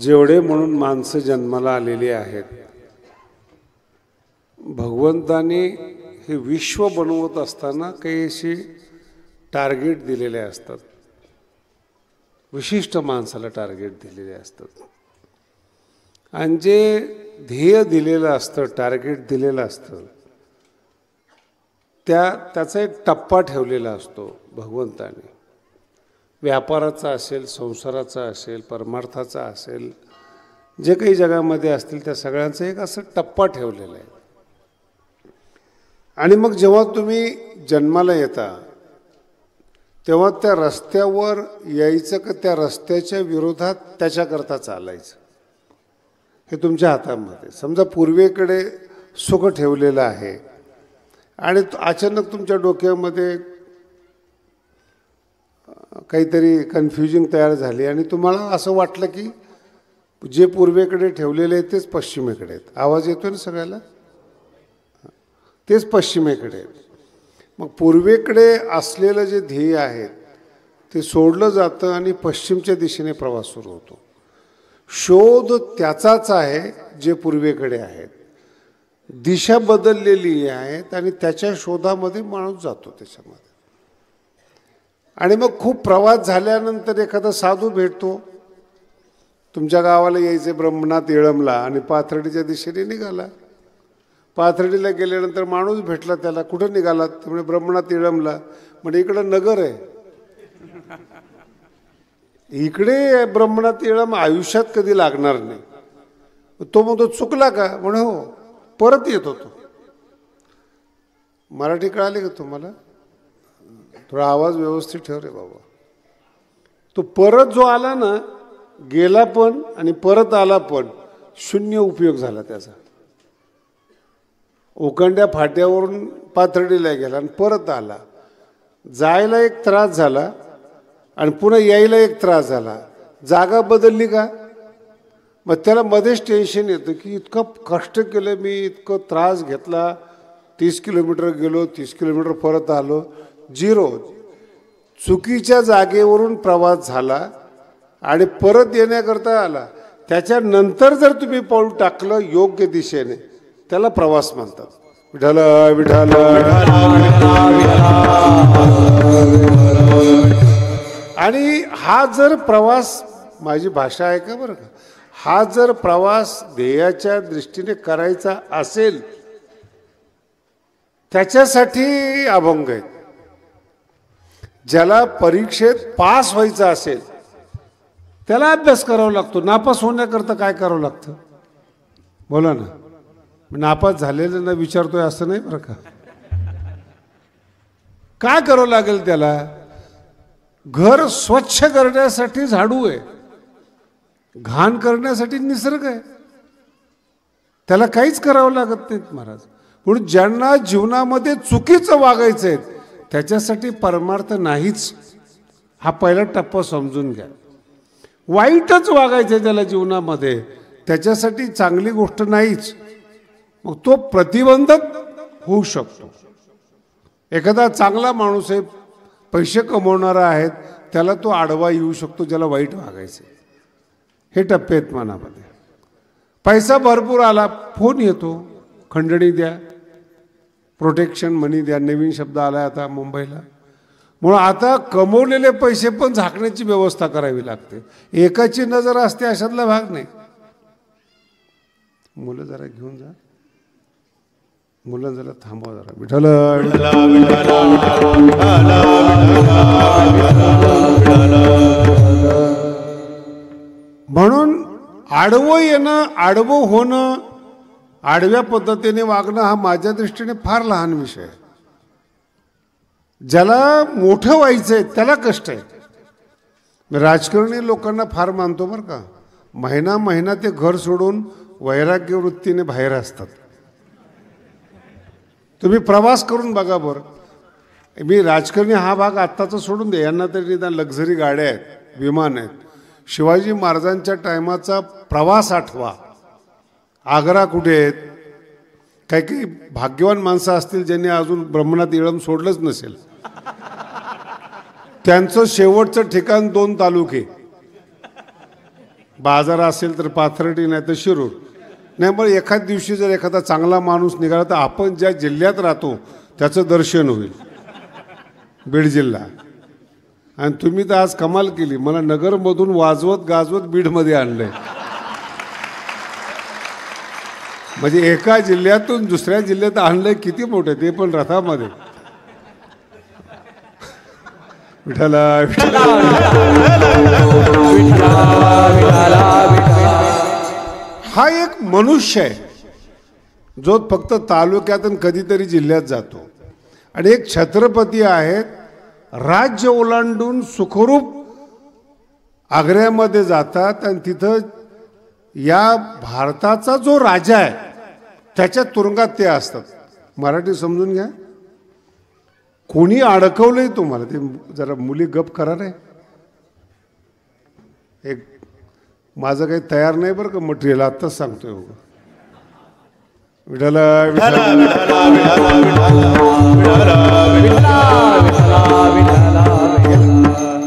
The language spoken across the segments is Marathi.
जेवढे म्हणून माणसं जन्माला आलेली आहेत, भगवंताने हे विश्व बनवत असताना काही असे टार्गेट दिलेले असतात, विशिष्ट माणसाला टार्गेट दिलेले असतात आणि जे ध्येय दिलेलं असतं, टार्गेट दिलेलं असतं, त्याचा एक टप्पा ठेवलेला असतो भगवंताने. व्यापाराचा असेल, संसाराचा असेल, परमार्थाचा असेल, जे काही जगामध्ये असतील त्या सगळ्यांचा एक असं टप्पा ठेवलेला आहे. आणि मग जेव्हा तुम्ही जन्माला येता तेव्हा त्या रस्त्यावर यायचं का त्या रस्त्याच्या विरोधात त्याच्याकरता चालायचं, हे तुमच्या हातामध्ये. समजा पूर्वेकडे सुख ठेवलेलं आहे आणि अचानक तुमच्या डोक्यामध्ये काहीतरी कन्फ्युजन तयार झाली आणि तुम्हाला असं वाटलं की जे पूर्वेकडे ठेवलेले आहे तेच पश्चिमेकडे आहेत. आवाज येतोय ना सगळ्याला? तेच पश्चिमेकडे आहेत. मग पूर्वेकडे असलेलं जे ध्येय आहे ते सोडलं जातं आणि पश्चिमच्या दिशेने प्रवास सुरू होतो. शोध त्याचाच आहे जे पूर्वेकडे आहेत, दिशा बदललेली आहेत आणि त्याच्या शोधामध्ये माणूस जातो त्याच्यामध्ये. आणि मग खूप प्रवास झाल्यानंतर एखादा साधू भेटतो. तुमच्या गावाला यायचे ब्रह्मनाथ येळमला आणि पाथर्डीच्या दिशेने निघाला. पाथर्डीला गेल्यानंतर माणूस भेटला त्याला, कुठं निघाला? म्हणजे ब्रह्मनाथ येळमला. म्हणजे इकडं नगर आहे, इकडे ब्रह्मनाथ येळम आयुष्यात कधी लागणार नाही. तो म्हणतो चुकला का? म्हणे हो, परत येत होतो. मराठी कळाली का तुम्हाला? थोडा आवाज व्यवस्थित ठेव रे बाबा. तो परत जो आला ना, गेला पण आणि परत आला पण, शून्य उपयोग झाला त्याचा. उकंड्या फाट्यावरून पाथर्डीला गेला आणि परत आला. जायला एक त्रास झाला आणि पुन्हा यायला एक त्रास झाला. जागा बदलली का? मग त्याला मध्येच टेन्शन येतं की इतकं कष्ट केलं मी, इतकं त्रास घेतला, 30 किलोमीटर गेलो, 30 किलोमीटर परत आलो, झिरो. चुकीच्या जागेवरून प्रवास झाला आणि परत येण्याकरता आला. त्याच्यानंतर जर तुम्ही पाऊल टाकलं योग्य दिशेने, त्याला प्रवास म्हणतात. विठ्ठल विठ्ठल. आणि हा जर प्रवास, माझी भाषा आहे का बरं का, हा जर प्रवास ध्येयाच्या दृष्टीने करायचा असेल त्याच्यासाठी अभंग आहेत. ज्याला परीक्षेत पास व्हायचं असेल त्याला अभ्यास करावा लागतो. नापास होण्याकरता काय करावं लागतं? बोला ना. नापास झालेल्यांना विचारतोय असं नाही बरं का. काय करावं लागेल त्याला? घर स्वच्छ करण्यासाठी झाडू आहे, घाण करण्यासाठी निसर्ग आहे. त्याला काहीच करावं लागत नाही महाराज. म्हणून ज्यांना जीवनामध्ये चुकीचं वागायचं आहे त्याच्यासाठी परमार्थ नाहीच. हा पहिला टप्पा समजून घ्या. वाईटच वागायचं त्याला जीवनामध्ये, त्याच्यासाठी चांगली गोष्ट नाहीच. मग तो प्रतिबंधक होऊ शकतो. एखादा चांगला माणूस आहे, पैसे कमवणारा आहे, त्याला तो आडवा येऊ शकतो ज्याला वाईट वागायचं. हे टप्पे आहेत मनामध्ये. पैसा भरपूर आला, फोन येतो, खंडणी द्या, प्रोटेक्शन मनी द्या, नवीन शब्द आला आता मुंबईला. म्हणून आता कमवलेले पैसे पण झाकण्याची व्यवस्था करावी लागते. एकाची नजर असते अशातला भाग नाही. मुलं जरा घेऊन जा, मुलं जरा थांबवा जरा. विठ्ठल म्हणून आडवं येणं, आडवं होणं, आडव्या पद्धतीने वागणं हा माझ्या दृष्टीने फार लहान विषय आहे. ज्याला मोठं व्हायचंय त्याला कष्ट आहे. मी राजकारणी लोकांना फार मानतो बरं का. महिना महिना ते घर सोडून वैराग्य वृत्तीने बाहेर असतात. तुम्ही प्रवास करून बघा बरं. मी राजकारणी हा भाग आत्ताचा सोडून दे, यांना तरी निदान लक्झरी गाड्या आहेत, विमान आहेत. शिवाजी महाराजांच्या टायमाचा प्रवास आठवा. आग्रा कुठे आहेत? काही काही भाग्यवान माणसं असतील ज्यांनी अजून ब्रह्मनाथ येळम सोडलंच नसेल. त्यांचं शेवटचं ठिकाण 2 तालुके. बाजार असेल तर पाथर्डी नाही तर शिरूर. नाही मग एखाद दिवशी जर एखादा चांगला माणूस निघाला तर आपण ज्या जिल्ह्यात राहतो त्याचं दर्शन होईल, बीड जिल्हा. आणि तुम्ही तर आज कमाल केली, मला नगरमधून वाजवत गाजवत बीडमध्ये आणलंय. म्हणजे एका जिल्ह्यातून दुसऱ्या जिल्ह्यात आणलंय, किती मोठे ते पण रथामध्ये. विठ्ठला हा एक मनुष्य आहे जो फक्त तालुक्यातून कधीतरी जिल्ह्यात जातो. आणि एक छत्रपती आहेत, राज्य ओलांडून सुखरूप आग्र्यामध्ये जातात आणि तिथं या भारताचा जो राजा आहे त्याच्या तुरुंगात ते असतात. मराठी समजून घ्या. कोणी अडकवलंय तुम्हाला ते जरा मुली गप करा रे. एक माझं काही तयार नाही बरं का मटेरियल, आत्ताच सांगतोय. विठ्ठला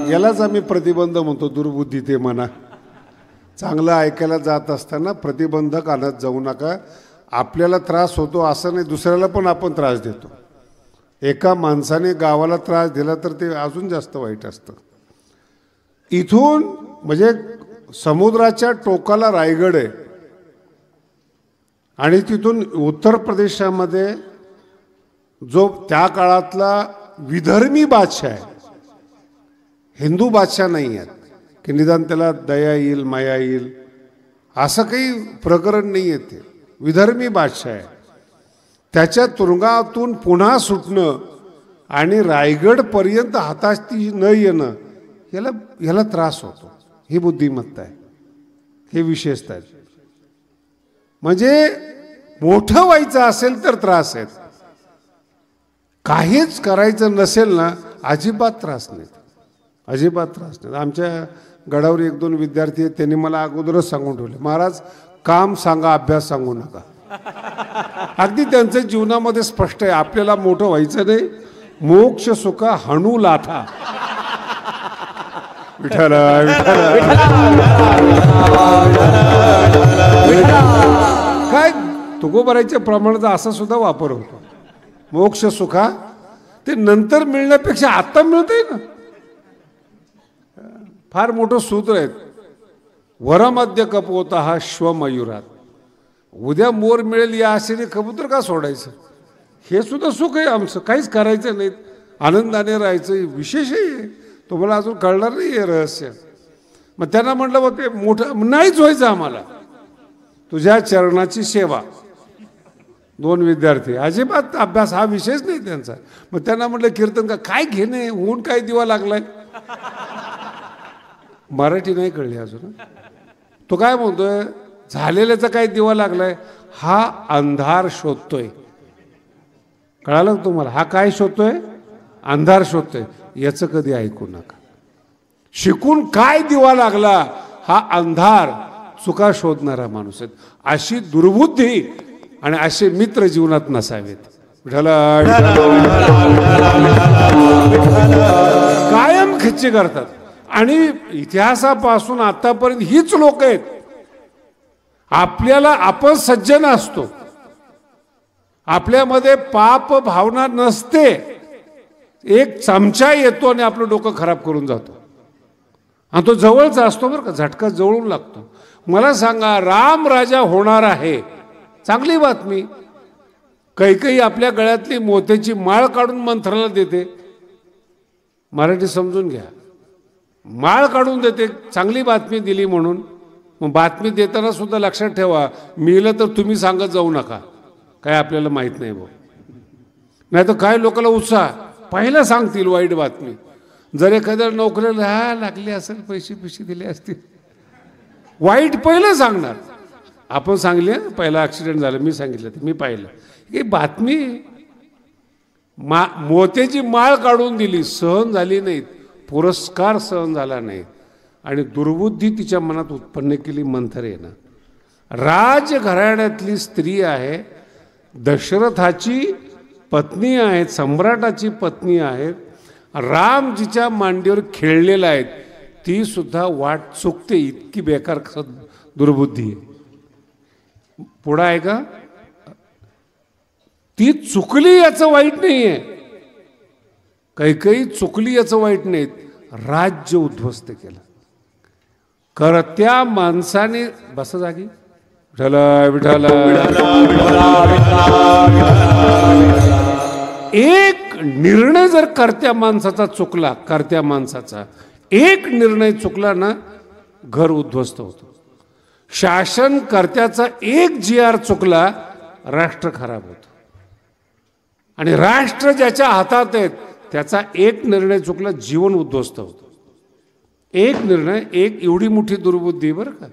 यालाच आम्ही प्रतिबंध म्हणतो, दुर्बुद्धी ते म्हणा. चांगलं ऐकायला जात असताना प्रतिबंधक आणत जाऊ नका. आपल्याला त्रास होतो असं नाही, दुसऱ्याला पण आपण त्रास देतो. एका माणसाने गावाला त्रास दिला तर ते अजून जास्त वाईट असतं. इथून म्हणजे समुद्राच्या टोकाला रायगड आहे आणि तिथून उत्तर प्रदेशामध्ये जो त्या काळातला विधर्मी बादशाह आहे, हिंदू बादशाह नाही आहेत की निदान त्याला दया येईल माया येईल असं काही प्रकरण नाही आहे. ते विधर्मी बादशाह आहे. त्याच्या तुरुंगातून पुन्हा सुटणं आणि रायगडपर्यंत हाताशी न येणं याला त्रास होतो. ही बुद्धिमत्ता आहे, हे विशेषता आहे. म्हणजे मोठं व्हायचं असेल तर त्रास आहेत, काहीच करायचं नसेल ना अजिबात त्रास नाही, अजिबात त्रास नाही. आमच्या गडावर एक दोन विद्यार्थी आहेत, त्यांनी मला अगोदरच सांगून ठेवले, महाराज काम सांगा अभ्यास सांगू नका. अगदी त्यांच्या जीवनामध्ये स्पष्ट आहे, आपल्याला मोठं व्हायचं नाही, मोक्ष सुखा हणू लाथा. विठ्ठला काय तुकोबाराच्या प्रमाणाचा असा सुद्धा वापर होतो. मोक्ष सुखा ते नंतर मिळण्यापेक्षा आता मिळतंय ना. फार मोठं सूत्र आहे, वरमध्य कपोता हा श्वमयुरात. उद्या मोर मिळेल या आशेने कबूतर का सोडायचं. हे सुद्धा सुख आहे आमचं, काहीच करायचं नाही, आनंदाने राहायचं. विशेष आहे, तुम्हाला अजून कळणार नाही हे रहस्य. मग त्यांना म्हटलं बघ ते मोठं नाहीच व्हायचं आम्हाला, तुझ्या चरणाची सेवा. दोन विद्यार्थी अजिबात अभ्यास हा विषयच नाही त्यांचा. मग त्यांना म्हटलं कीर्तन का काय घेणे, ऊन काय दिवा लागलाय. मराठी नाही कळली अजून. तो काय म्हणतोय, झालेल्याचा काय दिवा लागलाय, हा अंधार शोधतोय. कळालं तुम्हाला, हा काय शोधतोय, अंधार शोधतोय. याचं कधी ऐकू नका. शिकून काय दिवा लागला, हा अंधार चुका शोधणारा माणूस आहे. अशी दुर्बुद्धी आणि असे मित्र जीवनात नसावेत. कायम खच्ची करतात. आणि इतिहासापासून आतापर्यंत हीच लोक आहेत. आपल्याला आपण सज्जन असतो, आपल्यामध्ये पाप भावना नसते, एक चमचा येतो आणि आपलं डोकं खराब करून जातो. आणि तो जवळचा असतो बरं का, झटका जवळून लागतो. मला सांगा, राम राजा होणार आहे, चांगली बातमी. कैकेयी आपल्या गळ्यातली मोत्याची माळ काढून मंथराला देते. मराठी समजून घ्या, माळ काढून देते, चांगली बातमी दिली म्हणून. मग बातमी देताना सुद्धा लक्षात ठेवा, मिळलं तर तुम्ही सांगत जाऊ नका, काय आपल्याला माहीत नाही भाऊ. नाही तर काय लोकांना उत्साह, पहिलं सांगतील वाईट बातमी. जर एखाद्या नोकरीला लागले असेल, पैसे दिले असतील, वाईट पहिलं सांगणार. आपण सांगले पहिला ॲक्सिडेंट झाला, मी सांगितलं ते, मी पाहिलं. ही बातमी मोत्याची माळ काढून दिली, सहन झाली नाहीत, पुरस्कार सहन झाला नाही. आणि दुर्बुद्धी तिच्या मनात उत्पन्न केली मंथरेनं. राजघराण्यातली स्त्री आहे, दशरथाची पत्नी आहेत, सम्राटाची पत्नी आहेत. राम जिच्या मांडीवर खेळलेला आहेत, ती सुद्धा वाट चुकते, इतकी बेकार दुर्बुद्धी आहे. पुढं आहे का? ती चुकली याचं वाईट नाहीये, काही चुकली याचं वाईट नाही, राज्य उद्ध्वस्त केलं. करत्या माणसाने बस जागी विठाला एक निर्णय जर करत्या माणसाचा चुकला, करत्या माणसाचा एक निर्णय चुकला ना, घर उद्ध्वस्त होतं. शासन कर्त्याचा एक GR चुकला, राष्ट्र खराब होतं. आणि राष्ट्र ज्याच्या हातात आहेत त्याचा एक निर्णय चुकला, जीवन उद्ध्वस्त होतं. एक निर्णय, एक एवढी मोठी दुर्बुद्धी बरं का.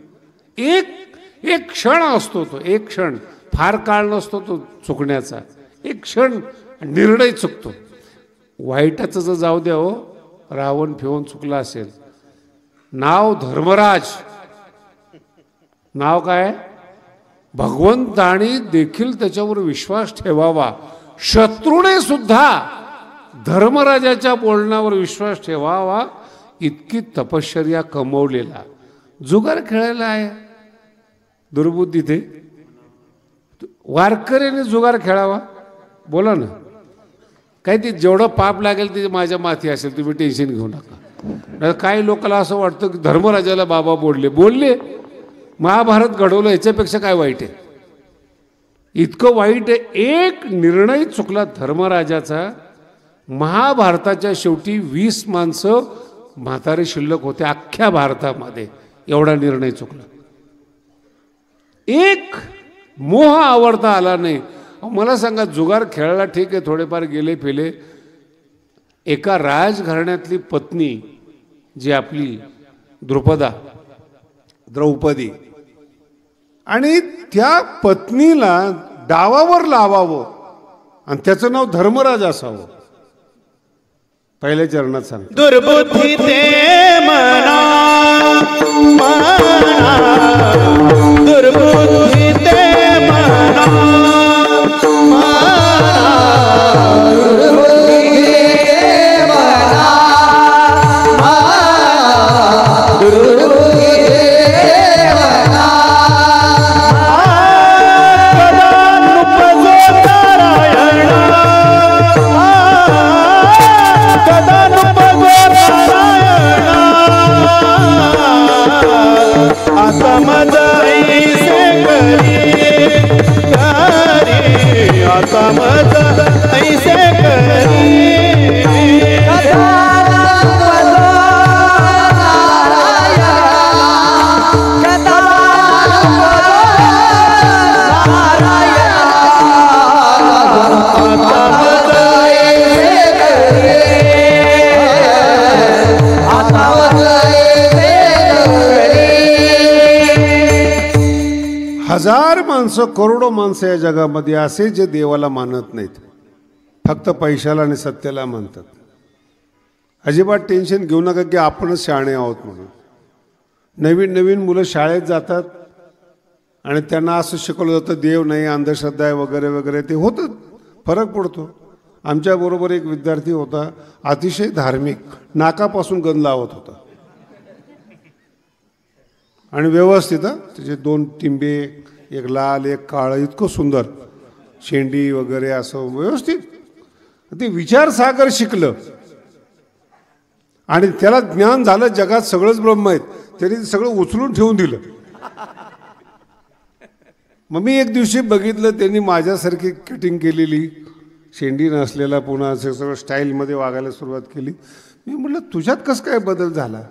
एक क्षण असतो तो, एक क्षण, फार काळ नसतो तो चुकण्याचा, एक क्षण निर्णय चुकतो. वाईटाचं जर जाऊ द्या हो, रावण फिवून चुकला असेल, नाव धर्मराज, नाव काय? भगवंतानी देखील त्याच्यावर विश्वास ठेवावा, शत्रूने सुद्धा धर्मराजाच्या बोलण्यावर विश्वास ठेवावा, इतकी तपश्चर्या कमवलेला जुगार खेळायला आहे. दुर्बुद्धी ते वारकऱ्याने जुगार खेळावा. बोला ना, काय ते जेवढं पाप लागेल ते माझ्या माथी असेल, तुम्ही टेन्शन घेऊ नका. काही लोकांना असं वाटतं की धर्मराजाला बाबा बोलले, महाभारत घडवलं, याच्यापेक्षा काय वाईट आहे? इतकं वाईट आहे. एक निर्णय चुकला धर्मराजाचा, महाभारताच्या शेवटी 20 माणसं म्हातारे शिल्लक होते अख्ख्या भारतामध्ये, एवढा निर्णय चुकला. एक मोह आवडता आला नाही. मला सांगा, जुगार खेळायला ठीक आहे, थोडेफार गेले फेले. एका राजघराण्यातली पत्नी जी आपली द्रौपदी, आणि त्या पत्नीला डावावर लावावं आणि त्याचं नाव धर्मराज असावं. पहिल्या चरणात सांग, दुर्बुद्धी ते मना दुर्बुद्धी ते मना हजार माणसं, करोडो माणसं या जगामध्ये असे जे देवाला मानत नाहीत, फक्त पैशाला आणि सत्याला मानतात. अजिबात टेन्शन घेऊ नका की आपणच शहाणे आहोत म्हणून. नवीन मुलं शाळेत जातात आणि त्यांना असं शिकवलं जातं देव नाही, अंधश्रद्धा आहे वगैरे वगैरे. ते होतं, फरक पडतो. आमच्याबरोबर एक विद्यार्थी होता, अतिशय धार्मिक, नाकापासून गंध लावत होता आणि व्यवस्थित, त्याचे 2 टिंबे, एक लाल एक काळं, इतकं सुंदर, शेंडी वगैरे असं व्यवस्थित. ते विचारसागर शिकलं आणि त्याला ज्ञान झालं जगात सगळंच ब्रह्म आहेत. त्यांनी सगळं उचलून ठेवून दिलं. मग मी एक दिवशी बघितलं, त्यांनी माझ्यासारखी कटिंग केलेली, शेंडी नसलेला, पुन्हा असं सगळं स्टाईलमध्ये वागायला सुरुवात केली. मी म्हटलं तुझ्यात कसं काय बदल झाला?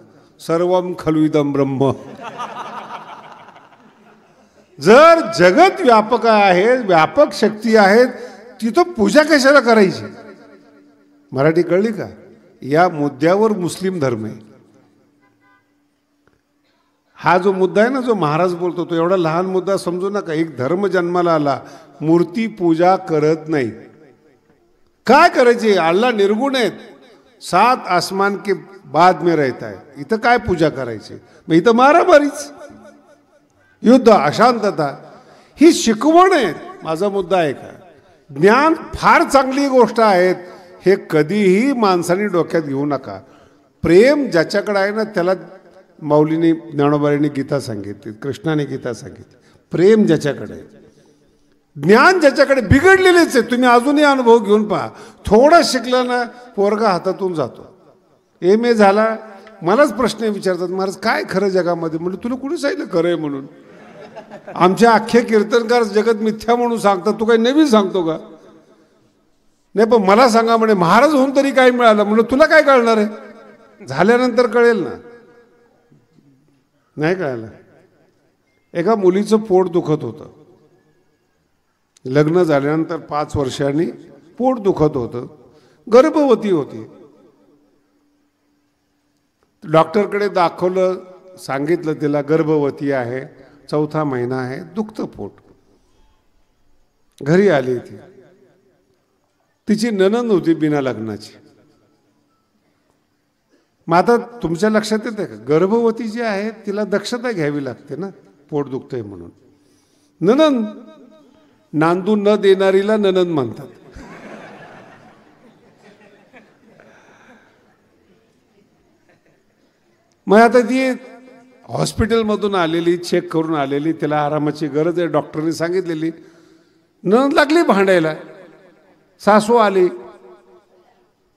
सर्वम खलुइदम ब्रह्म. जर जगत व्यापक आहे, व्यापक शक्ती आहेत, तिथं पूजा कशाला करायची? मराठी कळली का? या मुद्द्यावर मुस्लिम धर्म आहे. हा जो मुद्दा आहे ना, जो महाराज बोलतो, तो एवढा लहान मुद्दा समजू नका. एक धर्म जन्माला आला, मूर्ती पूजा करत नाही. काय करायची? अल्लाह निर्गुण आहेत, 7 आसमान के बाद में रहता है. इथं काय पूजा करायची? मग इथं मारामारीच, युद्ध, अशांतता, ही शिकवण आहे. माझा मुद्दा आहे का? ज्ञान फार चांगली गोष्ट आहेत, हे कधीही माणसाने डोक्यात घेऊ नका. प्रेम ज्याच्याकडे आहे ना त्याला माऊलीने ज्ञानोबाईंनी गीता सांगितली, कृष्णाने गीता सांगितली. प्रेम ज्याच्याकडे आहे, ज्ञान ज्याच्याकडे, बिघडलेलेच आहे. तुम्ही अजूनही अनुभव घेऊन पहा. थोडं शिकलं ना पोरगा हातातून जातो. MA झाला, मलाच प्रश्न विचारतात, महाराज काय खरं जगामध्ये? म्हणलं तुला कुणी सांगितलं खरं आहे म्हणून? आमचे अख्खे कीर्तनकार जगत मिथ्या म्हणून सांगतात, तू काही नवीन सांगतो का? नाही पण मला सांगा म्हणे, महाराज होऊन तरी काय मिळालं? म्हणलं तुला काय कळणार आहे, झाल्यानंतर कळेल ना. नाही कळालं. एका मुलीचं पोट दुखत होतं, लग्न झाल्यानंतर 5 वर्षांनी पोट दुखत होतं, गर्भवती होती. डॉक्टरकडे दाखवलं, सांगितलं तिला गर्भवती आहे, 4था महिना आहे, दुखतं पोट. घरी आली ती, तिची नणंद होती बिना लग्नाची. मग आता तुमच्या लक्षात येते का, गर्भवती जी आहे तिला दक्षता घ्यावी लागते ना, पोट दुखतंय म्हणून. नणंद, नांदू न देणारीला नणंद म्हणतात. मग आता ती हॉस्पिटलमधून आलेली, चेक करून आलेली, तिला आरामाची गरज आहे डॉक्टरने सांगितलेली. नणंद लागली भांडायला. सासू आली,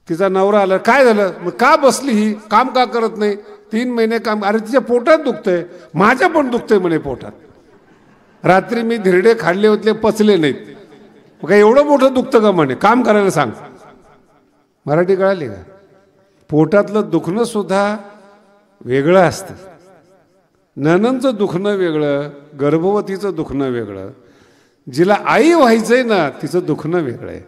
तिचा नवरा आला, काय झालं? मग का बसली ही, काम का करत नाही? 3 महिने काम. अरे तिच्या पोटात दुखतंय. माझ्या पण दुखतंय म्हणे पोटात. रात्री मी धिरडे खाल्ले होते, पचले नाहीत. मग काय एवढं मोठं दुखतं का म्हणे, काम करायला सांग. मराठी कळाली का? पोटातलं दुखणं सुद्धा वेगळं असतं. नणंदचं दुखणं वेगळं, गर्भवतीचं दुखणं वेगळं, जिला आई व्हायचंय ना तिचं दुखणं वेगळं आहे,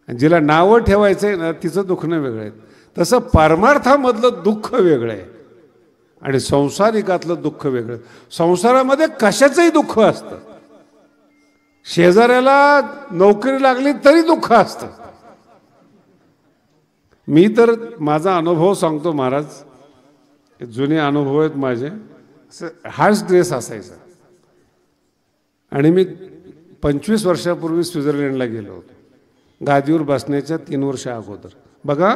आणि जिला नावं ठेवायचंय ना तिचं दुखणं वेगळं आहे. तसं परमार्थामधलं दुःख वेगळं आहे आणि संसारिकातलं दुःख वेगळं. संसारामध्ये कशाचंही दुःख असतं. शेजाऱ्याला नोकरी लागली तरी दुःख असतं. मी तर माझा अनुभव सांगतो महाराज, जुने अनुभव आहेत माझे. हाच ड्रेस असायचा आणि मी 25 वर्षापूर्वी स्वित्झर्लंडला गेलो होतो, गादीवर बसण्याच्या 3 वर्ष अगोदर. बघा,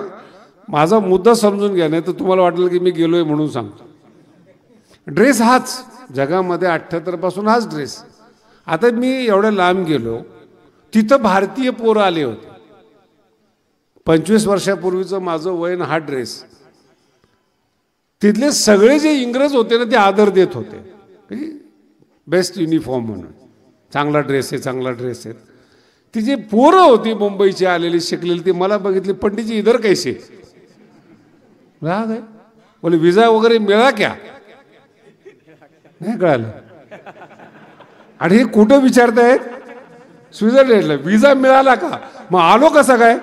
माझा मुद्दा समजून घ्या, नाही तर तुम्हाला वाटेल की मी गेलोय म्हणून सांगतो. ड्रेस हाच, जगामध्ये 78 पासून हाच ड्रेस. आता मी एवढ्या लांब गेलो, तिथं भारतीय पोरं आले होते. 25 वर्षापूर्वीचं माझं वय हा ड्रेस. तिथले सगळे जे इंग्रज होते ना ते आदर देत होते, बेस्ट युनिफॉर्म म्हणून, चांगला ड्रेस आहे, चांगला ड्रेस आहे. ती जी पोरं होती मुंबईची आलेली शिकलेली, ती मला बघितली, पंडितजी इधर कैसे? राग आहे. बोले विजा वगैरे मिळा क्या? नाही कळालं. आणि हे कुठं विचारतायत? स्वित्झर्लंडला. विजा मिळाला का? मग आलो कसा काय?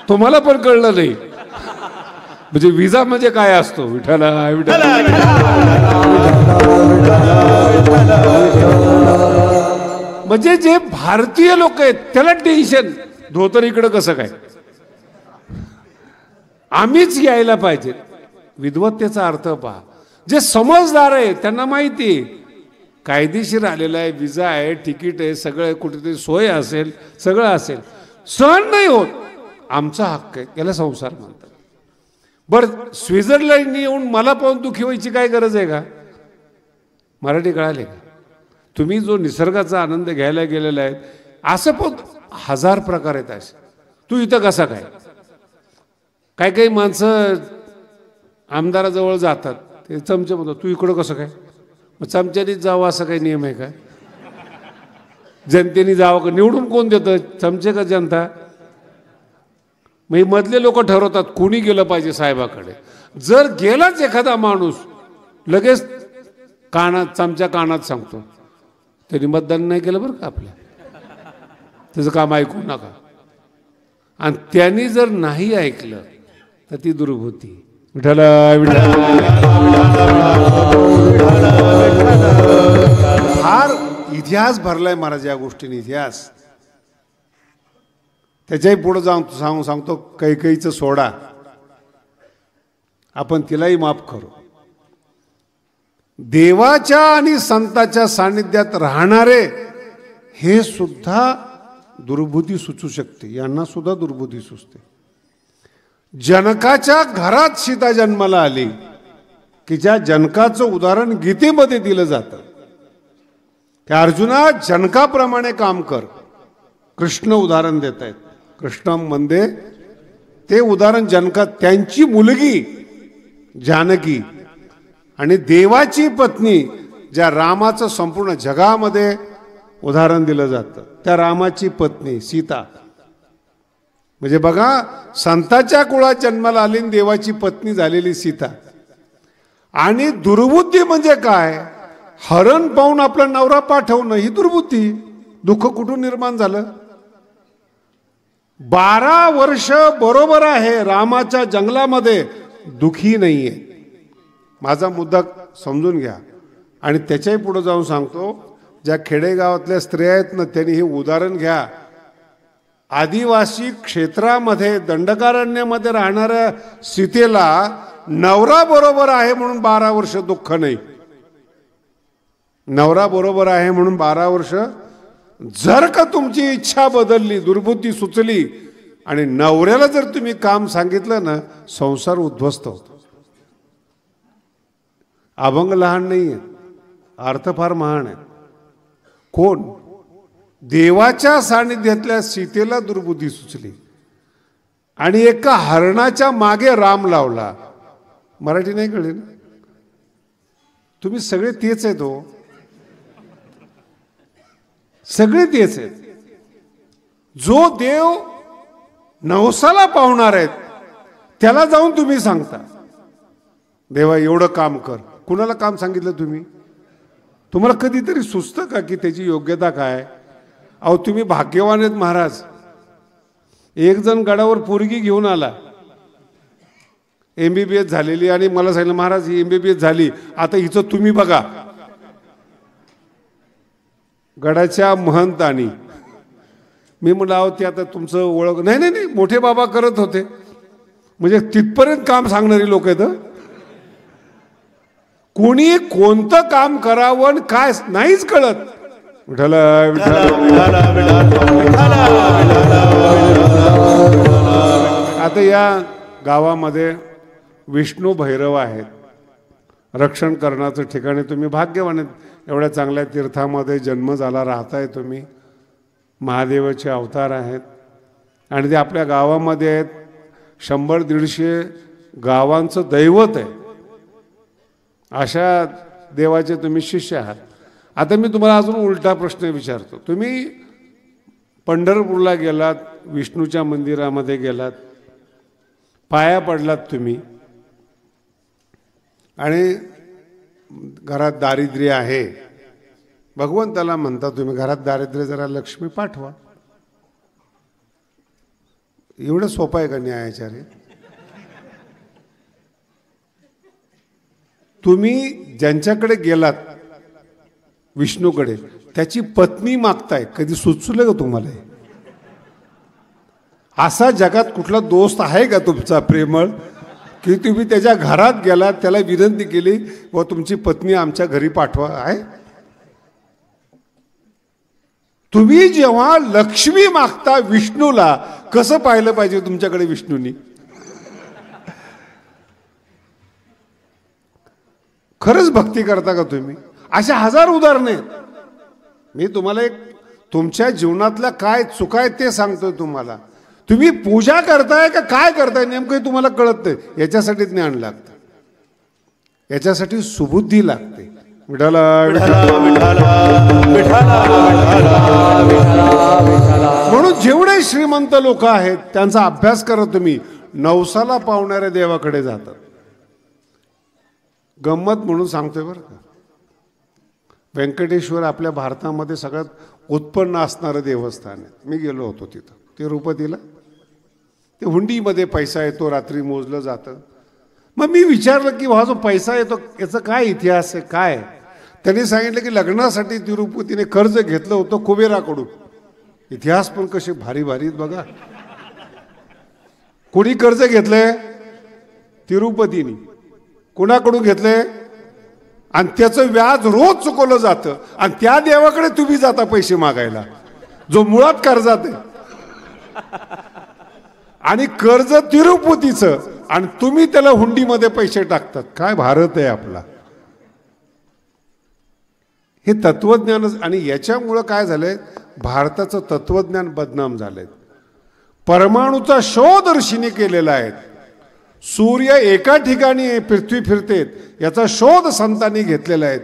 तुम्हाला पण कळलं नाही. म्हणजे विजा म्हणजे काय असतो? विठाला विठाला. म्हणजे जे भारतीय लोक आहेत त्याला टेन्शन, धोतर इकडं कसं काय? आम्हीच यायला पाहिजे. विद्वत्तेचा अर्थ पहा. जे समजदार आहे त्यांना माहिती कायदेशीर आलेला आहे, विजा आहे, तिकीट आहे, सगळं कुठेतरी सोय असेल, सगळं असेल, सहन नाही होत, आमचा हक्क आहे, याला संसार म्हणतात. बरं, स्वित्झर्लंडने येऊन मला पाहून दुःखी व्हायची काय गरज आहे का? मराठी कळाले का? तुम्ही जो निसर्गाचा आनंद घ्यायला गेलेला आहे, असं पण 1000 प्रकार आहेत असे. तू इथं कसा काय? काही काही माणसं आमदाराजवळ जातात, ते चमचे म्हणतात, तू इकडं कसं काय? मग चमच्यानीच जावं असं काही नियम आहे का? जनतेने जावं का? निवडून कोण देतं, चमचे का जनता? मग मधले लोक ठरवतात कोणी गेलं पाहिजे साहेबाकडे. जर गेलाच एखादा माणूस, लगेच कानात, चमच्या कानात सांगतो, त्यांनी मतदान नाही केलं बरं का आपल्या, त्याचं काम ऐकू नका. आणि त्यांनी जर नाही ऐकलं तर ती दुर्भूती. फार इतिहास भरलाय महाराज या गोष्टीने, इतिहास. त्याच्याही पुढे जाऊन सांगतो, कैकेयीचं सोडा, आपण तिलाही माफ करू. देवाच्या आणि संताच्या सानिध्यात राहणारे हे सुद्धा दुर्बुद्धी सुचू शकते, यांना सुद्धा दुर्बुद्धी सुचते. जनकाच्या घरात सीता जन्माला आली की ज्या जनकाचं उदाहरण गीतेमध्ये दिलं जातं की अर्जुना जनकाप्रमाणे काम कर. कृष्ण उदाहरण देत आहेत. कृष्णम वंदे, ते उदाहरण जनका, त्यांची मुलगी जानकी आणि देवाची पत्नी ज्या रामाचं संपूर्ण जगामध्ये उदाहरण दिलं जातं त्या रामाची पत्नी सीता. म्हणजे बघा, संताच्या कुळात जन्माला आली देवाची पत्नी झालेली सीता. आणि दुर्बुद्धी म्हणजे काय? हरण पाहून आपला नवरा पाठवणं ही दुर्बुद्धी. दुःख कुठून निर्माण झालं? 12 वर्ष बरोबर आहे रामाच्या जंगलामध्ये, दुखी नाहीये. माझा मुद्दा समजून घ्या. आणि त्याच्याही पुढे जाऊन सांगतो, ज्या खेडेगावातल्या स्त्रिया आहेत ना त्यांनी हे उदाहरण घ्या. आदिवासी क्षेत्रामध्ये दंडकारण्यामध्ये राहणाऱ्या सीतेला नवरा बरोबर आहे म्हणून 12 वर्ष दुःख नाही. नवरा बरोबर आहे म्हणून 12 वर्ष. जर का तुमची इच्छा बदलली, दुर्बुद्धी सुचली आणि नवऱ्याला जर तुम्ही काम सांगितलं ना, संसार उद्ध्वस्त होतो. अभंग लहान नाही आहे, अर्थ फार महान आहे. कोण? देवाच्या सानिध्यातल्या सीतेला दुर्बुद्धी सुचली आणि एका हरणाच्या मागे राम लावला. मराठी नाही कळले ना? तुम्ही सगळे तेच आहेत हो, सगळे तेच आहेत. जो देव नवसाला पावणार आहेत त्याला जाऊन तुम्ही सांगता देवा एवढं काम कर. कुणाला काम सांगितलं तुम्ही? तुम्हाला कधीतरी सुचतं का की त्याची योग्यता काय? अहो तुम्ही भाग्यवान आहेत महाराज. एक जण गडावर पोरगी घेऊन आला, MBBS झालेली, आणि मला सांगितलं महाराज ही MBBS झाली, आता हिचं तुम्ही बघा. गडाच्या महंतानी. मी म्हटलं अहो ते आता तुमचं ओळख नाही. नाही नाही, मोठे बाबा करत होते. म्हणजे तिथपर्यंत काम सांगणारी लोक आहेत. कोणी कोणतं काम करावं आणि काय नाहीच कळत. विठ्ठल आता या गावामध्ये विष्णू भैरव आहेत. रक्षण करण्याचं ठिकाणी तुम्ही भाग्यवान आहेत. एवढ्या चांगल्या तीर्थामध्ये जन्म झाला, राहताय तुम्ही. महादेवाचे अवतार आहेत आणि ते आपल्या गावामध्ये आहेत. 100-150 गावांचं दैवत आहे. अशा देवाचे तुम्ही शिष्य आहात. आता मी तुम्हाला अजून उलटा प्रश्न विचारतो. तुम्ही पंढरपूरला गेलात, विष्णूच्या मंदिरामध्ये गेलात, पाया पडलात तुम्ही, आणि घरात दारिद्र्य आहे. भगवंताला म्हणता तुम्ही घरात दारिद्र्य, जरा लक्ष्मी पाठवा. एवढं सोपं आहे का न्यायाचार्य? तुम्ही ज्यांच्याकडे गेलात विष्णूकडे, त्याची पत्नी मागताय, कधी सुचलं का तुम्हाला? असा जगात कुठला दोस्त आहे का तुमचा प्रेमळ की तुम्ही त्याच्या घरात गेलात, त्याला विनंती केली व तुमची पत्नी आमच्या घरी पाठवा? आहे? तुम्ही जेव्हा लक्ष्मी मागता विष्णूला, कसं पाहिलं पाहिजे तुमच्याकडे विष्णूनी? खरंच भक्ती करता का तुम्ही? अशा 1000 उदाहरणे आहेत. मी तुम्हाला एक तुमच्या जीवनातल्या काय चुका आहेत ते सांगतोय तुम्हाला. तुम्ही पूजा करताय का काय करताय नेमकं तुम्हाला कळत नाही. याच्यासाठी ज्ञान लागतं, याच्यासाठी सुबुद्धी लागते. विठ्ठल म्हणून जेवढे श्रीमंत लोक आहेत त्यांचा अभ्यास करा तुम्ही, नवसाला पावणाऱ्या देवाकडे जातात. गंमत म्हणून सांगतोय बरं का, व्यंकटेश्वर आपल्या भारतामध्ये सगळ्यात उत्पन्न असणारं देवस्थान आहे. मी गेलो होतो तिथं तिरुपतीला. ते हुंडीमध्ये पैसा येतो, रात्री मोजलं जातं. मग मी विचारलं की हा जो पैसा येतो याचा काय इतिहास आहे, काय? त्यांनी सांगितलं की लग्नासाठी तिरुपतीने कर्ज घेतलं होतं कुबेराकडून. इतिहास पण कसे भारी भारी बघा. कोणी कर्ज घेतलंय? तिरुपतीने. कोणाकडून घेतलंय? आणि त्याचं व्याज रोज चुकवलं जातं. आणि त्या देवाकडे तुम्ही जाता पैसे मागायला जो मुळात कर्जात आहे. आणि कर्ज तिरुपतीचं, आणि तुम्ही त्याला हुंडीमध्ये पैसे टाकतात. काय भारत आहे आपला. हे तत्वज्ञान. आणि याच्यामुळं काय झालंय, भारताचं तत्वज्ञान बदनाम झालंय. परमाणूचा शोध ऋषीने केलेला आहे. सूर्य एका ठिकाणी पृथ्वी फिरतेत याचा शोध संतांनी घेतलेला आहे.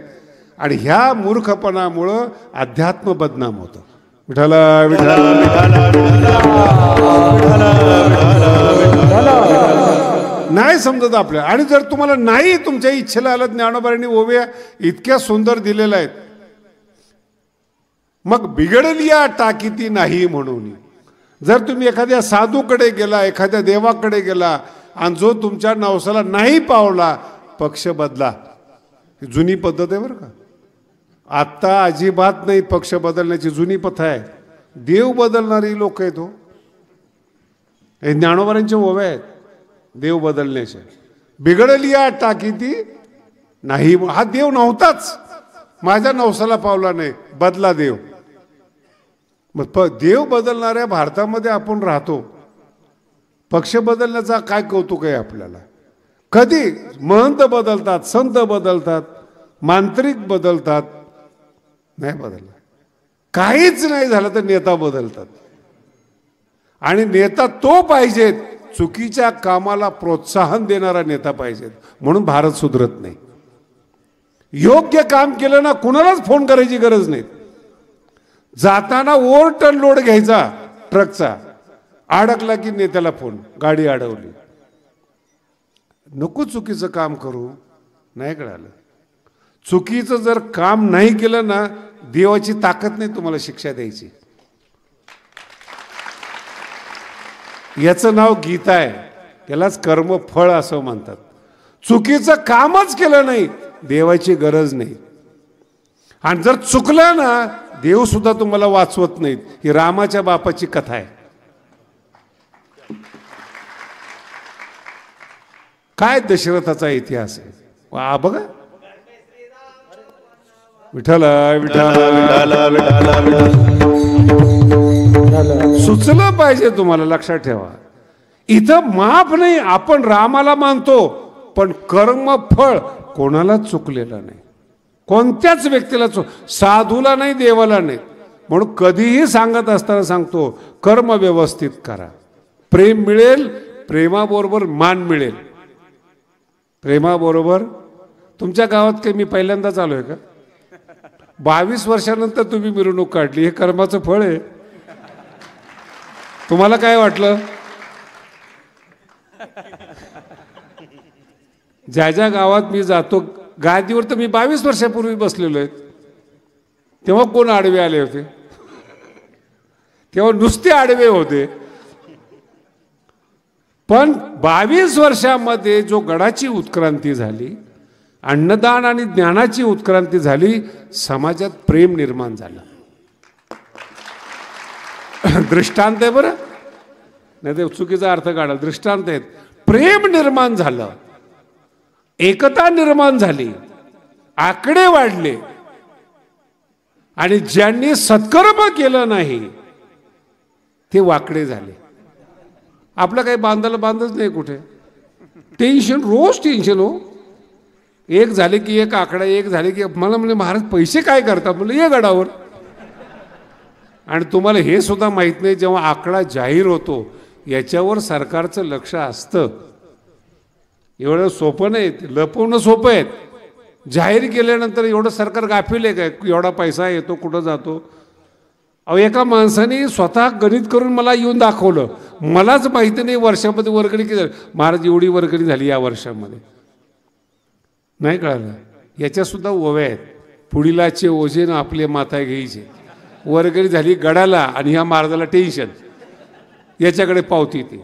आणि ह्या मूर्खपणामुळं अध्यात्म बदनाम होतं. विठ्ठल नाही समजत आपल्या. आणि जर तुम्हाला नाही तुमच्या इच्छेला आलं, ज्ञानोबांनी ओव्या इतक्या सुंदर दिलेल्या आहेत. मग बिघडली या टाकीती नाही म्हणून. जर तुम्ही एखाद्या साधूकडे गेला, एखाद्या देवाकडे गेला आणि जो तुमच्या नवसाला नाही पावला, पक्ष बदला. जुनी पद्धत आहे बरं का. आत्ता अजिबात नाही पक्ष बदलण्याची, जुनी प्रथा आहे. देव बदलणारी लोक आहेत हो. हे ज्ञानोबांच्या ओव्या आहेत देव बदलण्याच्या. बिघडली या टाकीती नाही, हा देव नव्हताच, माझ्या नवसाला पावला नाही, बदला देव. मग देव बदलणाऱ्या भारतामध्ये आपण राहतो. पक्ष बदलण्याचा काय कौतुक आहे आपल्याला. कधी महंत बदलतात, संत बदलतात, मांत्रिक बदलतात, नाही बदलला. काहीच नाही झालं तर नेता बदलतात. आणि नेता तो पाहिजे चुकीच्या कामाला प्रोत्साहन देणारा नेता पाहिजे. म्हणून भारत सुधरत नाही. योग्य काम केलं ना कुणालाच फोन करायची गरज नाही. जाताना ओव्हरटर्न लोड घ्यायचा ट्रकचा, अडकला की नेत्याला फोन, गाडी अडवली. नको चुकीचं काम करू. नाही कळालं. चुकीचं जर काम नाही केलं ना, देवाची ताकद नाही तुम्हाला शिक्षा द्यायची. याचं नाव गीता आहे. यालाच कर्मफळ असं म्हणतात. चुकीचं कामच केलं नाही, देवाची गरज नाही. आणि जर चुकलं ना, देव सुद्धा तुम्हाला वाचवत नाहीत. ही रामाच्या बापाची कथा आहे. काय दशरथाचा इतिहास आहे. वा बघा. विठ्ठल विठ्ठल सुचलं पाहिजे तुम्हाला. लक्षात ठेवा, इथं माफ नाही. आपण रामाला मानतो, पण कर्मफळ कोणालाच चुकलेलं नाही. कोणत्याच व्यक्तीला साधूला नाही, देवाला नाही. म्हणून कधीही सांगत असताना सांगतो, कर्म व्यवस्थित करा. प्रेम मिळेल, प्रेमाबरोबर मान मिळेल. प्रेमाबरोबर. तुमच्या गावात काही मी पहिल्यांदाच आलोय का? 22 वर्षानंतर तुम्ही मिरवणूक काढली. हे कर्माचं फळ आहे. तुम्हाला काय वाटलं? ज्या ज्या गावात मी जातो, गादीवर तर मी 22 वर्षापूर्वी बसलेलो आहे. तेव्हा कोण आडवे आले होते? तेव्हा नुसते आडवे होते. पण 22 वर्षामध्ये जो गडाची उत्क्रांती झाली, अन्नदान आणि ज्ञानाची उत्क्रांती झाली, समाजात प्रेम निर्माण झालं. दृष्टांत आहे बरं, नाही ते चुकीचा अर्थ काढा. दृष्टांत आहेत. प्रेम निर्माण झालं, एकता निर्माण झाली, आकडे वाढले. आणि ज्यांनी सत्कर्म केलं नाही ते वाकडे झाले. आपलं काही बांधायला बांधच नाही कुठे. टेन्शन, रोज टेन्शन हो. एक झाले की एक आकडा, एक झाले की मला म्हणजे महाराज पैसे काय करतात म्हणलं, ये गडावर. आणि तुम्हाला हे सुद्धा माहित नाही, जेव्हा आकडा जाहीर होतो याच्यावर सरकारचं लक्ष असतं. एवढं सोपं नाही, लपवणं सोपं आहे. जाहीर केल्यानंतर एवढं सरकार गाफील आहे काय? एवढा पैसा येतो, कुठं जातो? अहो, एका माणसाने स्वतः गणित करून मला येऊन दाखवलं. मलाच माहिती नाही वर्षामध्ये वर्गणी किती झाली. महाराज एवढी वर्गणी झाली या वर्षामध्ये. नाही कळालं. याच्या सुद्धा ओव्या आहेत. पुढीलाचे ओझे ना आपले माथा घ्यायचे. वर्गणी झाली गडाला आणि ह्या महाराजाला टेन्शन. याच्याकडे पावती ती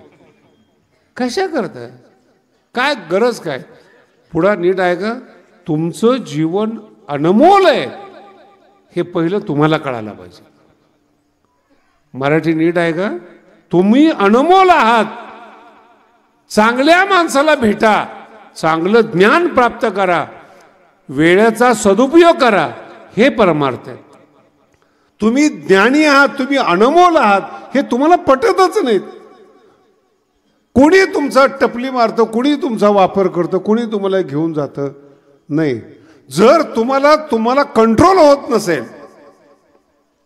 कशा करताय? काय गरज काय? पुढा नीट आहे का? तुमचं जीवन अनमोल आहे हे पहिलं तुम्हाला कळायला पाहिजे. मराठी नीट आहे का? तुम्ही अनमोल आहात. चांगल्या माणसाला भेटा, चांगलं ज्ञान प्राप्त करा, वेळेचा सदुपयोग करा. हे परमार्थ आहे. तुम्ही ज्ञानी आहात, तुम्ही अनमोल आहात हे तुम्हाला पटतच नाहीत. कुणी तुमचा टपली मारतं, कुणी तुमचा वापर करतं, कुणी तुम्हाला घेऊन जातं नाही. जर तुम्हाला कंट्रोल होत नसेल,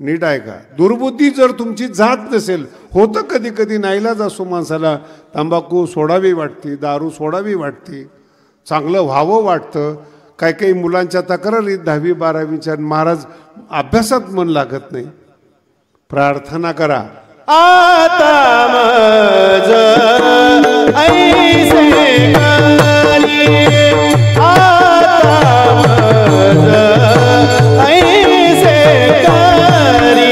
नीट आहे का, दुर्बुद्धी जर तुमची जात नसेल, होतं कधी कधी नाईलाज असो माणसाला, तंबाखू सोडावी वाटते, दारू सोडावी वाटते, चांगलं व्हावं वाटतं. काही काही मुलांच्या तक्रारी 10वी 12वीच्या, महाराज अभ्यासात मन लागत नाही. प्रार्थना करा. आता मज ऐसे करी, आता मज ऐसे करी,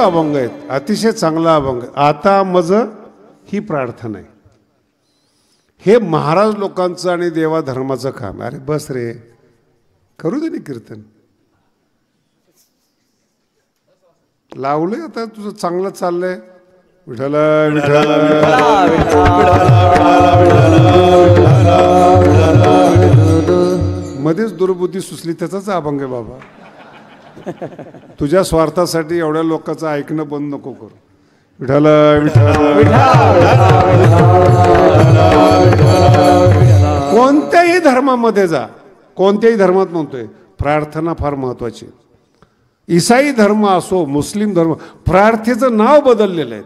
अभंग आहेत, अतिशय चांगला अभंग. आता मज ही प्रार्थना आहे. हे महाराज लोकांचं आणि देवा धर्माचं काम. अरे बस रे, करू दे ना कीर्तन, लावलंय आता तुझं चांगलं चाललंय. विठ्ठल विठ्ठल मध्येच दुर्बुद्धी सुचली, त्याचाच अभंग आहे बाबा. तुझ्या स्वार्थासाठी एवढ्या लोकांचं ऐकणं बंद नको करू. विठ्ठल विठ्ठल कोणत्याही धर्मामध्ये जा, कोणत्याही धर्मात म्हणतोय, प्रार्थना फार महत्वाची. ईसाई धर्म असो, मुस्लिम धर्म, प्रार्थनेचं नाव बदललेलं आहे,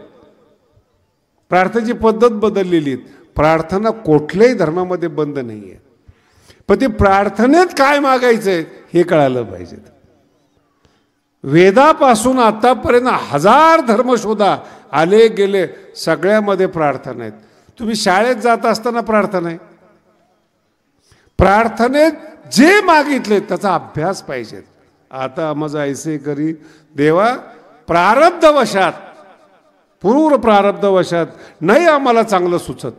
प्रार्थनेची पद्धत बदललेली आहे. प्रार्थना कुठल्याही धर्मामध्ये बंद नाही आहे, पण ते प्रार्थनेत काय मागायचंय हे कळालं पाहिजे. वेदापासून आतापर्यंत 1000 धर्म शोधा, आले गेले, सगळ्यामध्ये प्रार्थना आहेत. तुम्ही शाळेत जात असताना प्रार्थना आहे. प्रार्थनेत जे मागितले त्याचा अभ्यास पाहिजे. आता माझा ऐसे करी देवा, प्रारब्धवशात, पूर्व प्रारब्धवशात नाही आम्हाला चांगलं सुचत,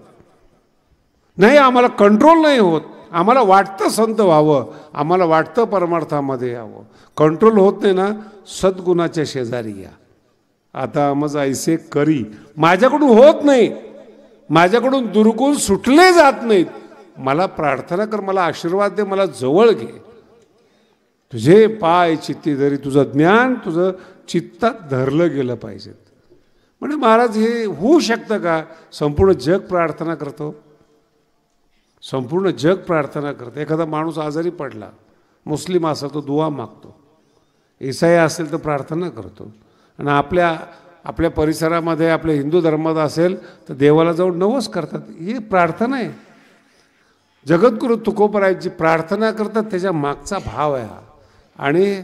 नाही आम्हाला कंट्रोल नाही होत, आम्हाला वाटतं संत व्हावं, आम्हाला वाटतं परमार्थामध्ये यावं, कंट्रोल होत नाही ना, सद्गुणाच्या शेजारी या. आता माझा ऐसे करी, माझ्याकडून होत नाही, माझ्याकडून दुर्गुण सुटले जात नाहीत, मला प्रार्थना कर, मला आशीर्वाद दे, मला जवळ घे. तुझे पाय चित्ती धरी, तुझं ज्ञान तुझं चित्तात धरलं गेलं पाहिजे. म्हणजे महाराज हे होऊ शकतं का? संपूर्ण जग प्रार्थना करतो, संपूर्ण जग प्रार्थना करतो. एखादा माणूस आजारी पडला, मुस्लिम असेल तो दुआ मागतो, ईसाई असेल तर प्रार्थना करतो, आणि आपल्या परिसरामध्ये आपल्या हिंदू धर्मात असेल तर देवाला जाऊन नवस करतात. ही प्रार्थना आहे. जगद्गुरु तुकोबरायची प्रार्थना करतात, त्याच्या मागचा भाव आहे हा. आणि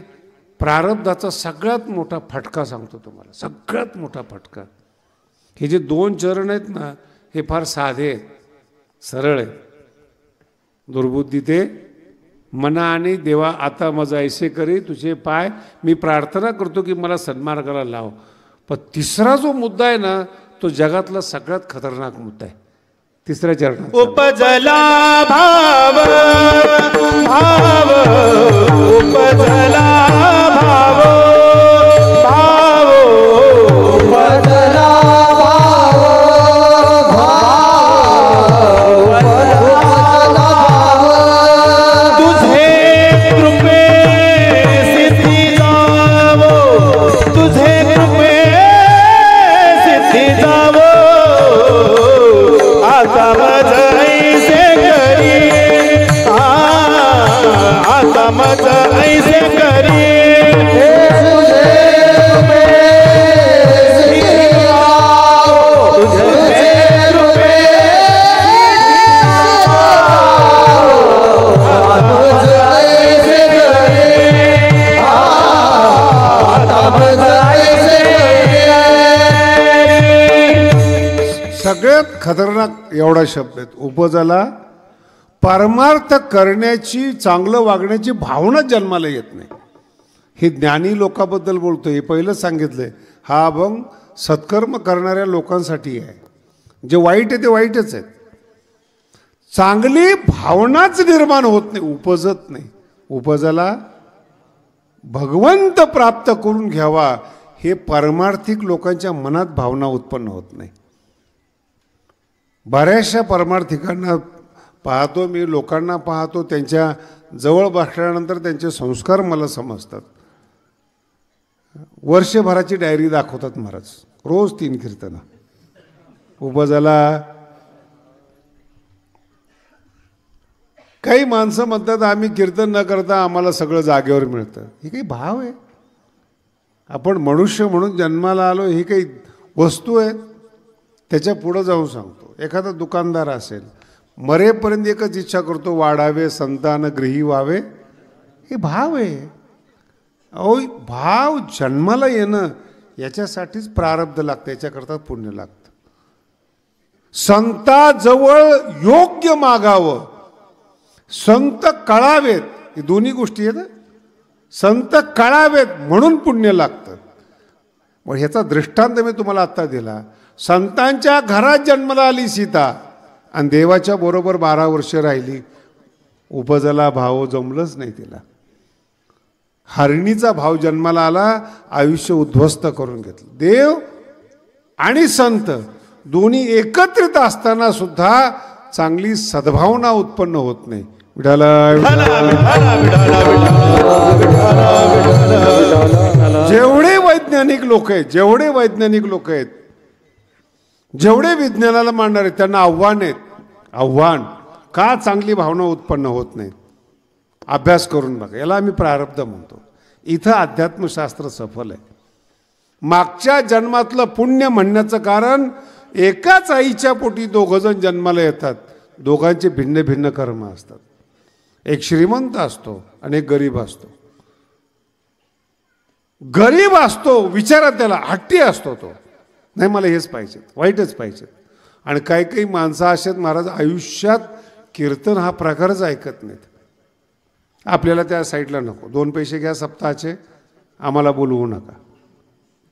प्रारब्धाचा सगळ्यात मोठा फटका सांगतो तुम्हाला, सगळ्यात मोठा फटका. हे जे 2 चरण आहेत ना, हे फार साधे आहेत, सरळ आहेत. दुर्बुद्धी ते मना आणि देवा, आता माझा ऐसे करी, तुझे पाय, मी प्रार्थना करतो की मला सन्मार्गाला लाव. पण तिसरा जो मुद्दा आहे ना, तो जगातला सगळ्यात खतरनाक मुद्दा आहे. तिसऱ्या चरणात उपजला भाव, भाव उपजला भाव, भाव उपजला भाव, भाव तुझे कृपे सिद्धी जावो, तुझे कृपे सिद्धी जावो. आता मज ऐसे करी, आता मज ऐसे करी, तुझे कृपे सिद्धी जावो, खतरनाक एवढा शब्द आहे. उपजाला परमार्थ करण्याची, चांगलं वागण्याची भावना जन्माला येत नाही. हे ज्ञानी लोकांबद्दल बोलतो. हे पहिलंच सांगितलंय, हा अभंग सत्कर्म करणाऱ्या लोकांसाठी आहे. जे वाईट आहे ते वाईटच आहेत. चांगली भावनाच निर्माण होत नाही, उपजत नाही. उपजाला भगवंत प्राप्त करून घ्यावा हे परमार्थिक लोकांच्या मनात भावना उत्पन्न होत नाही. बऱ्याचशा परमार्थिकांना पाहतो मी, लोकांना पाहतो, त्यांच्या जवळ बसल्यानंतर त्यांचे संस्कार मला समजतात. वर्षभराची डायरी दाखवतात महाराज, रोज 3 कीर्तनं. उपजाला काही माणसं म्हणतात आम्ही कीर्तन न करता आम्हाला सगळं जागेवर मिळतं. हे काही भाव आहे? आपण मनुष्य म्हणून जन्माला आलो, ही काही वस्तू आहे? त्याच्या पुढं जाऊन सांगतो, एखादा दुकानदार असेल, मरेपर्यंत एकच इच्छा करतो, वाढावे संतान गृही व्हावे. हे भाव आहे. अहो, भाव जन्माला येणं याच्यासाठीच प्रारब्ध लागतं, याच्याकरता पुण्य लागतं. संताजवळ योग्य मागावं, संत कळावेत, ही दोन्ही गोष्टी आहेत. संत कळावेत म्हणून पुण्य लागतं. मग ह्याचा दृष्टांत मी तुम्हाला आत्ता दिला. संतांच्या घरात जन्माला आली सीता आणि देवाच्या बरोबर 12 वर्ष राहिली. उपजाला भाव जमलंच नाही तिला. हरणीचा भाव जन्माला आला, आयुष्य उद्ध्वस्त करून घेतलं. देव आणि संत दोन्ही एकत्रित असताना सुद्धा चांगली सद्भावना उत्पन्न होत नाही. जेवढे वैज्ञानिक लोक आहेत, जेवढे वैज्ञानिक लोक आहेत, जेवढे विज्ञानाला मानणार आहेत, त्यांना आव्हान आहेत. आव्हान का चांगली भावना उत्पन्न होत नाही? अभ्यास करून बघा. याला आम्ही प्रारब्ध म्हणतो. इथं अध्यात्मशास्त्र सफल आहे. मागच्या जन्मातलं पुण्य म्हणण्याचं कारण, एकाच आईच्या पोटी 2 जण जन्माला येतात. दोघांचे भिन्न भिन्न कर्म असतात. एक श्रीमंत असतो आणि एक गरीब असतो. गरीब असतो, विचारा त्याला, हट्टी असतो तो, नाही मला हेच पाहिजे, वाईटच पाहिजे. आणि काही काही माणसं असेल महाराज, आयुष्यात कीर्तन हा प्रकारच ऐकत नाहीत. आपल्याला त्या साईडला नको, 2 पैसे घ्या सप्ताहाचे, आम्हाला बोलवू नका.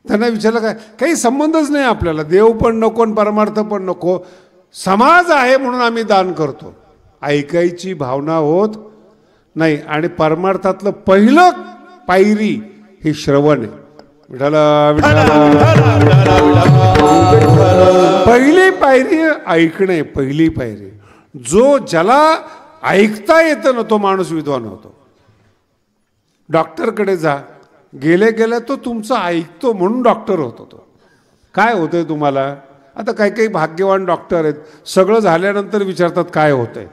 त्यांना विचारलं काय, काही संबंधच नाही आपल्याला. देव पण नको आणि परमार्थ पण नको, समाज आहे म्हणून आम्ही दान करतो. ऐकायची भावना होत नाही. आणि परमार्थातलं पहिलं पायरी हे श्रवण आहे. पहिली पायरी ऐकणे, पहिली पायरी. ज्याला ऐकता येतं ना तो माणूस विद्वान होतो. डॉक्टरकडे जा, गेल्या गेल्या तो तुमचं ऐकतो म्हणून डॉक्टर होतो. तो काय होतंय तुम्हाला? आता काही काही भाग्यवान डॉक्टर आहेत, सगळं झाल्यानंतर विचारतात काय होतंय.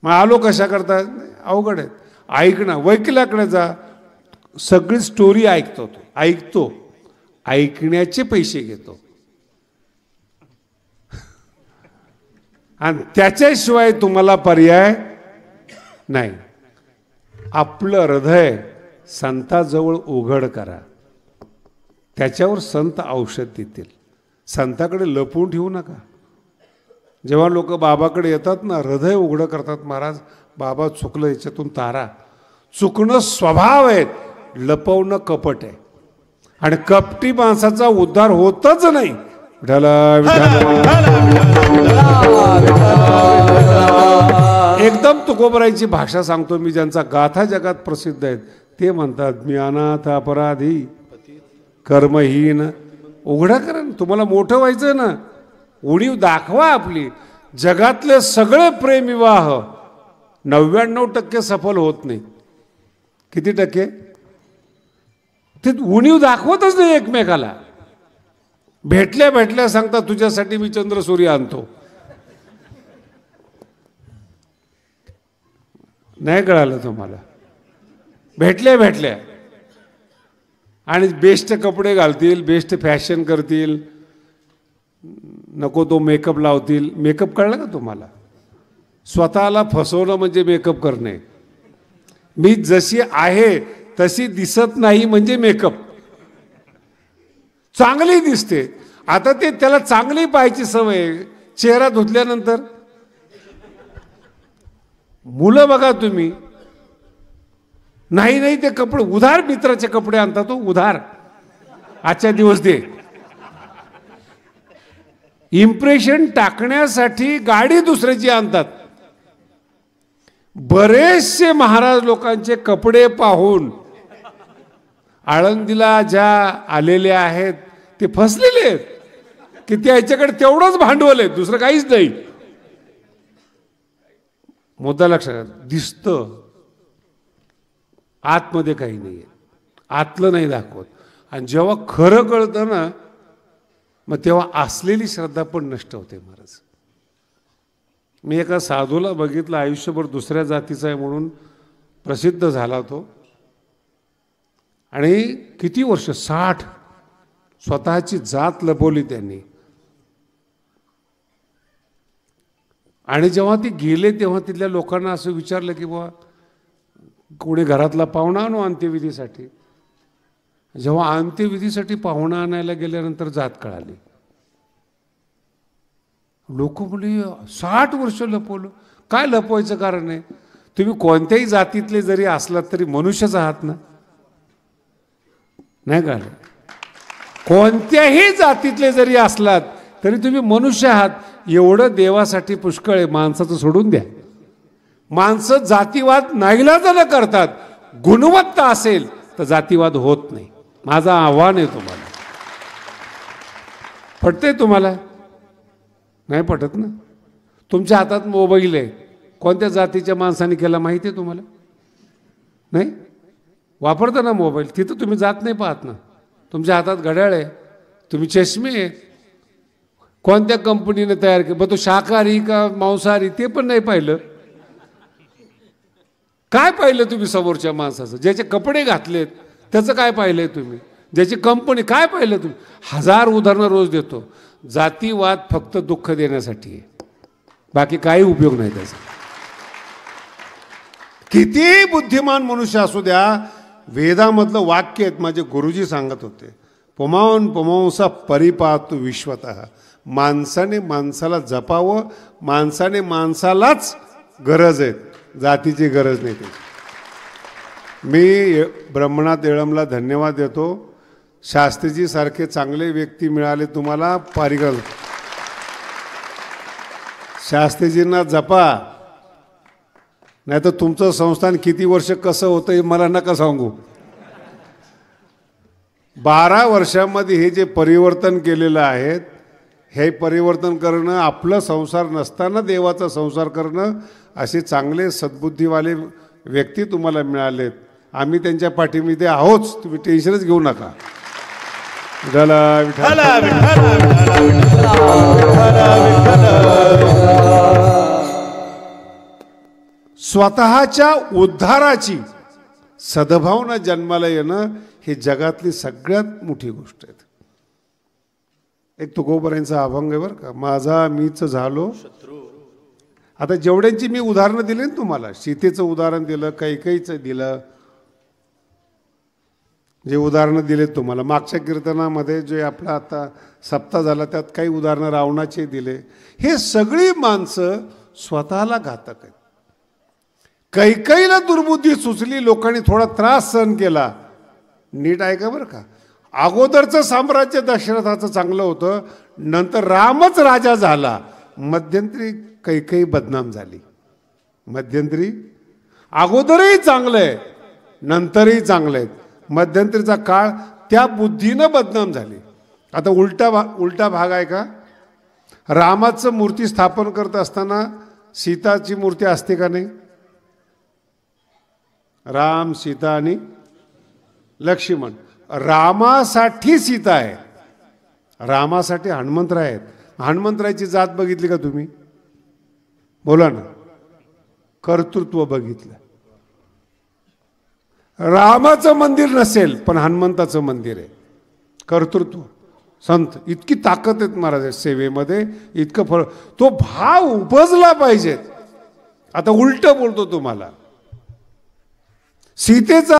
मग आलो कशा करतात? अवघड आहेत. ऐकणं. वकिलाकडे जा, सगळी स्टोरी ऐकतो. तो ऐकतो, ऐकण्याचे पैसे घेतो आणि त्याच्याशिवाय तुम्हाला पर्याय नाही. आपलं हृदय संताजवळ उघड करा, त्याच्यावर संत औषध देतील. संताकडे लपवून ठेवू नका. जेव्हा लोक बाबाकडे येतात ना, हृदय उघडं करतात. महाराज बाबा चुकलं, याच्यातून तारा. चुकणं स्वभाव आहे, लपवणं कपट आहे. आणि कपटी माणसाचा उद्धार होतच नाही. एकदम तुकोबरायची भाषा सांगतो मी, ज्यांचा गाथा जगात प्रसिद्ध आहेत. ते म्हणतात, मी अनाथ अपराधी कर्महीन. उघडा करा ना, तुम्हाला मोठं व्हायचं ना, उणीव दाखवा आपली. जगातले सगळे प्रेमविवाह 99% सफल होत नाही. किती टक्के? ते उणीव दाखवतच नाही एकमेकाला. भेटल्या भेटल्या सांगतात, तुझ्यासाठी मी चंद्र सूर्य आणतो. नाही कळालं तुम्हाला? भेटल्या भेटल्या आणि बेस्ट कपडे घालतील, बेस्ट फॅशन करतील, नको तो मेकअप लावतील. मेकअप कळलं का तुम्हाला? स्वतःला फसवणं म्हणजे मेकअप करणे. मी जशी आहे तशी दिसत नाही म्हणजे मेकअप. चांगली दिसते आता ते त्याला चांगली पाहायची सवय, चेहरा धुतल्यानंतर. मुलं बघा तुम्ही, नाही ते कपडे उधार, मित्राचे कपडे आणतात तो उधार, आजच्या दिवस दे. इम्प्रेशन टाकण्यासाठी गाडी दुसऱ्याची आणतात. बरेचसे महाराज लोकांचे कपडे पाहून आळंदीला ज्या आलेले आहेत ते फसलेले आहेत की त्याच्याकडे तेवढंच भांडवल आहे, दुसरं काहीच नाही. मुद्दा लक्षात दिसतं, आतमध्ये काही नाही आहे, आतलं नाही दाखवत. आणि जेव्हा खरं कळतं ना, मग तेव्हा असलेली श्रद्धा पण नष्ट होते महाराज. मी एका साधूला बघितलं, आयुष्यभर दुसऱ्या जातीचा आहे म्हणून प्रसिद्ध झाला तो, आणि किती वर्ष 60 स्वतःची जात लपवली त्यांनी. आणि जेव्हा ती गेले तेव्हा तिथल्या लोकांना असं विचारलं की बाबा कोणी घरातला पाहुणा आणू अंत्यविधीसाठी. जेव्हा अंत्यविधीसाठी पाहुणा आणायला गेल्यानंतर जात कळाली. लोक म्हणले 60 वर्ष लपवलं. काय लपवायचं कारण आहे? तुम्ही कोणत्याही जातीतले जरी असलात तरी मनुष्यच आहात ना, नाही का? कोणत्याही जातीतले जरी असलात तरी तुम्ही मनुष्य आहात. एवढं देवासाठी पुष्कळ आहे. माणसाचं सोडून द्या. माणसं जातीवाद नाईलाजाने करतात. गुणवत्ता असेल तर जातीवाद होत नाही. माझं आव्हान आहे तुम्हाला. पटतंय तुम्हाला? नाही पटत ना. तुमच्या हातात मोबाईल आहे, कोणत्या जातीच्या माणसाने केला माहिती आहे तुम्हाला? नाही वापरता ना मोबाईल, तिथं तुम्ही जात नाही पाहत ना. तुमच्या हातात घड्याळ आहे, तुम्ही चष्मे आहे, कोणत्या कंपनीने तयार केलं, तो शाकाहारी का मांसाहारी ते पण नाही पाहिलं. काय पाहिलं तुम्ही समोरच्या माणसाचं? ज्याचे कपडे घातलेत त्याचं काय पाहिलंय तुम्ही? ज्याची कंपनी काय पाहिलं तुम्ही? 1000 उदाहरणं रोज देतो. जातीवाद फक्त दुःख देण्यासाठी आहे, बाकी काही उपयोग नाही त्याचा. किती बुद्धिमान मनुष्य असू द्या, वेदामधलं वाक्य आहेत, माझे गुरुजी सांगत होते, पुमान् पुमांसा परिपातु विश्वतः. माणसाने माणसाला जपावं, माणसाने माणसालाच गरज आहे, जातीची गरज नाही त्याची. मी ब्रह्मनाथ येळमला धन्यवाद देतो. शास्त्रीजी सारखे चांगले व्यक्ती मिळाले तुम्हाला. पारिकर शास्त्रीजींना जपा, नाही तर तुमचं संस्थान किती वर्ष कसं होतं हे मला नका सांगू. 12 वर्षांमध्ये हे जे परिवर्तन केलेलं आहे, हे परिवर्तन करणं, आपलं संसार नसताना देवाचा संसार करणं, असे चांगले सद्बुद्धीवाले व्यक्ती तुम्हाला मिळालेत. आम्ही त्यांच्या पाठीमध्ये आहोत, तुम्ही टेन्शनच घेऊ नका. स्वतःच्या उद्धाराची सद्भावना जन्माला येणं ही जगातली सगळ्यात मोठी गोष्ट आहे. एक तुकोबरायांचा अभंग आहे बरं का, माझा मीच झालो. आता जेवढ्यांची मी उदाहरणं दिली ना तुम्हाला, सीतेचं उदाहरण दिलं, कैकेयीचं दिलं, जे उदाहरणं दिलेत तुम्हाला. मागच्या कीर्तनामध्ये जे आपला आता सप्ताह झाला त्यात काही उदाहरणं रावणाचे दिले. हे सगळी माणसं स्वतःला घातक आहेत. कैकेयीला दुर्बुद्धी सुचली, लोकांनी थोडा त्रास सहन केला. नीट ऐका बरं का, अगोदरचं साम्राज्य दशरथाचं चांगलं होतं, नंतर रामच राजा झाला, मध्यंतरी कैकेयी बदनाम झाली. मध्यंतरी अगोदरही चांगलं आहे, नंतरही चांगलं आहे, मध्यंतरीचा काळ त्या बुद्धीनं बदनाम झाली. आता उलटा भाग आहे का? रामाचं मूर्ती स्थापन करत असताना सीताची मूर्ती असते का नाही? राम, सीता आणि लक्ष्मण. रामासाठी सीता आहे, रामासाठी हनुमंतराय आहेत. हनुमंतरायची जात बघितली का तुम्ही? बोला ना. कर्तृत्व बघितलं. रामाचं मंदिर नसेल पण हनुमंताचं मंदिर आहे. कर्तृत्व, संत, इतकी ताकद आहेत महाराज सेवेमध्ये, इतकं फळ. तो भाव उपजला पाहिजे. आता उलट बोलतो तुम्हाला. सीतेचा